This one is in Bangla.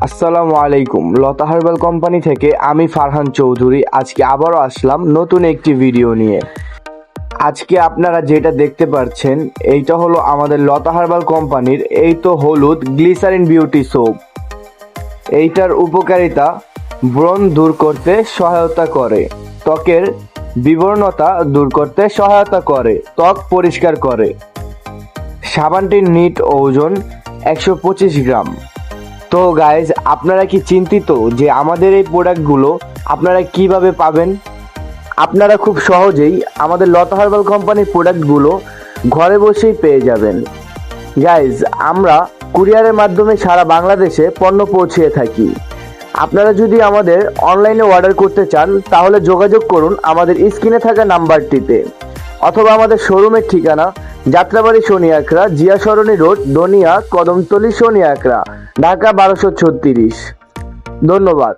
আসসালামু আলাইকুম। লতা হার্বাল কোম্পানি থেকে আমি ফারহান চৌধুরী আজকে আবারও আসলাম নতুন একটি ভিডিও নিয়ে। আজকে আপনারা যেটা দেখতে পাচ্ছেন এইটা হলো আমাদের লতা হার্বাল কোম্পানির এই তো হলুদ গ্লিসারিন বিউটি সোপ। এইটার উপকারিতা ব্রণ দূর করতে সহায়তা করে, ত্বকের বিবর্ণতা দূর করতে সহায়তা করে, ত্বক পরিষ্কার করে। সাবানটির নিট ওজন 125 গ্রাম। তো গাইজ, আপনারা কি চিন্তিত যে আমাদের এই প্রোডাক্টগুলো আপনারা কিভাবে পাবেন? আপনারা খুব সহজেই আমাদের লতা হার্বাল কোম্পানির প্রোডাক্টগুলো ঘরে বসেই পেয়ে যাবেন। গাইজ, আমরা কুরিয়ারের মাধ্যমে সারা বাংলাদেশে পণ্য পৌঁছিয়ে থাকি। আপনারা যদি আমাদের অনলাইনে অর্ডার করতে চান তাহলে যোগাযোগ করুন আমাদের স্ক্রিনে থাকা নাম্বারটিতে, অথবা আমাদের শোরুমের ঠিকানা যাত্রাবাড়ি শনি আকরা, জিয়া সরণি রোড, দনিয়া, কদমতলী, শনি আকরা, ঢাকা 1236। ধন্যবাদ।